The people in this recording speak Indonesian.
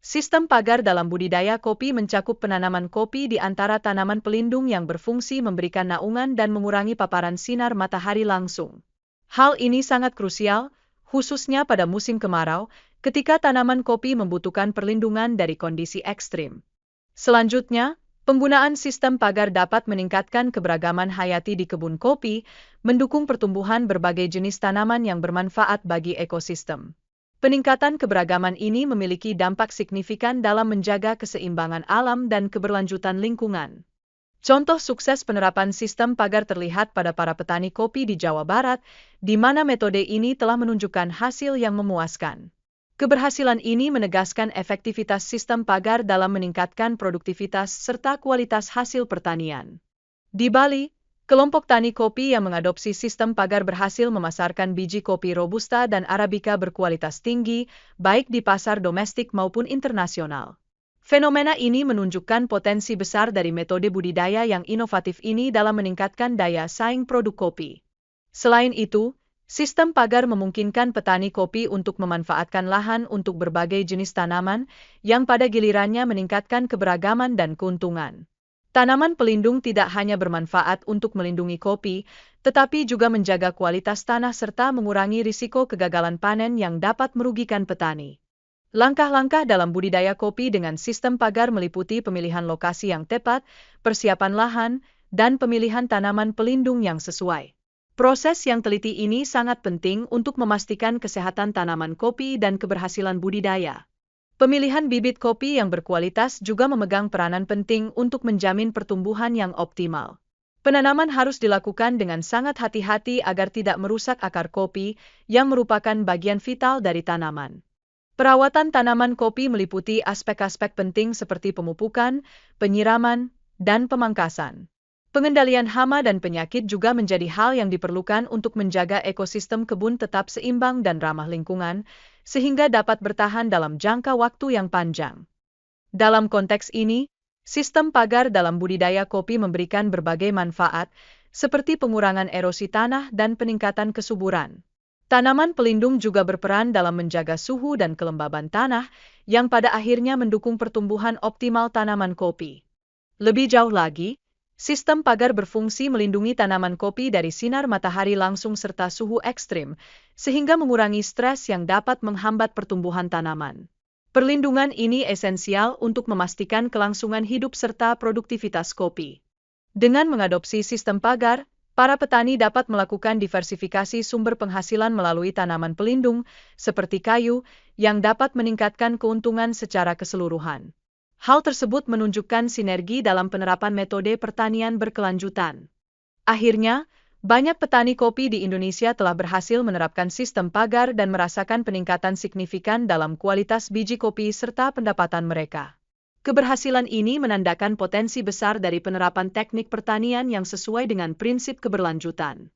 Sistem pagar dalam budidaya kopi mencakup penanaman kopi di antara tanaman pelindung yang berfungsi memberikan naungan dan mengurangi paparan sinar matahari langsung. Hal ini sangat krusial, khususnya pada musim kemarau, ketika tanaman kopi membutuhkan perlindungan dari kondisi ekstrim. Selanjutnya, penggunaan sistem pagar dapat meningkatkan keberagaman hayati di kebun kopi, mendukung pertumbuhan berbagai jenis tanaman yang bermanfaat bagi ekosistem. Peningkatan keberagaman ini memiliki dampak signifikan dalam menjaga keseimbangan alam dan keberlanjutan lingkungan. Contoh sukses penerapan sistem pagar terlihat pada para petani kopi di Jawa Barat, di mana metode ini telah menunjukkan hasil yang memuaskan. Keberhasilan ini menegaskan efektivitas sistem pagar dalam meningkatkan produktivitas serta kualitas hasil pertanian. Di Bali, kelompok tani kopi yang mengadopsi sistem pagar berhasil memasarkan biji kopi Robusta dan Arabica berkualitas tinggi, baik di pasar domestik maupun internasional. Fenomena ini menunjukkan potensi besar dari metode budidaya yang inovatif ini dalam meningkatkan daya saing produk kopi. Selain itu, sistem pagar memungkinkan petani kopi untuk memanfaatkan lahan untuk berbagai jenis tanaman, yang pada gilirannya meningkatkan keberagaman dan keuntungan. Tanaman pelindung tidak hanya bermanfaat untuk melindungi kopi, tetapi juga menjaga kualitas tanah serta mengurangi risiko kegagalan panen yang dapat merugikan petani. Langkah-langkah dalam budidaya kopi dengan sistem pagar meliputi pemilihan lokasi yang tepat, persiapan lahan, dan pemilihan tanaman pelindung yang sesuai. Proses yang teliti ini sangat penting untuk memastikan kesehatan tanaman kopi dan keberhasilan budidaya. Pemilihan bibit kopi yang berkualitas juga memegang peranan penting untuk menjamin pertumbuhan yang optimal. Penanaman harus dilakukan dengan sangat hati-hati agar tidak merusak akar kopi, yang merupakan bagian vital dari tanaman. Perawatan tanaman kopi meliputi aspek-aspek penting seperti pemupukan, penyiraman, dan pemangkasan. Pengendalian hama dan penyakit juga menjadi hal yang diperlukan untuk menjaga ekosistem kebun tetap seimbang dan ramah lingkungan, sehingga dapat bertahan dalam jangka waktu yang panjang. Dalam konteks ini, sistem pagar dalam budidaya kopi memberikan berbagai manfaat, seperti pengurangan erosi tanah dan peningkatan kesuburan. Tanaman pelindung juga berperan dalam menjaga suhu dan kelembaban tanah, yang pada akhirnya mendukung pertumbuhan optimal tanaman kopi. Lebih jauh lagi, sistem pagar berfungsi melindungi tanaman kopi dari sinar matahari langsung serta suhu ekstrim, sehingga mengurangi stres yang dapat menghambat pertumbuhan tanaman. Perlindungan ini esensial untuk memastikan kelangsungan hidup serta produktivitas kopi. Dengan mengadopsi sistem pagar, para petani dapat melakukan diversifikasi sumber penghasilan melalui tanaman pelindung, seperti kayu, yang dapat meningkatkan keuntungan secara keseluruhan. Hal tersebut menunjukkan sinergi dalam penerapan metode pertanian berkelanjutan. Akhirnya, banyak petani kopi di Indonesia telah berhasil menerapkan sistem pagar dan merasakan peningkatan signifikan dalam kualitas biji kopi serta pendapatan mereka. Keberhasilan ini menandakan potensi besar dari penerapan teknik pertanian yang sesuai dengan prinsip keberlanjutan.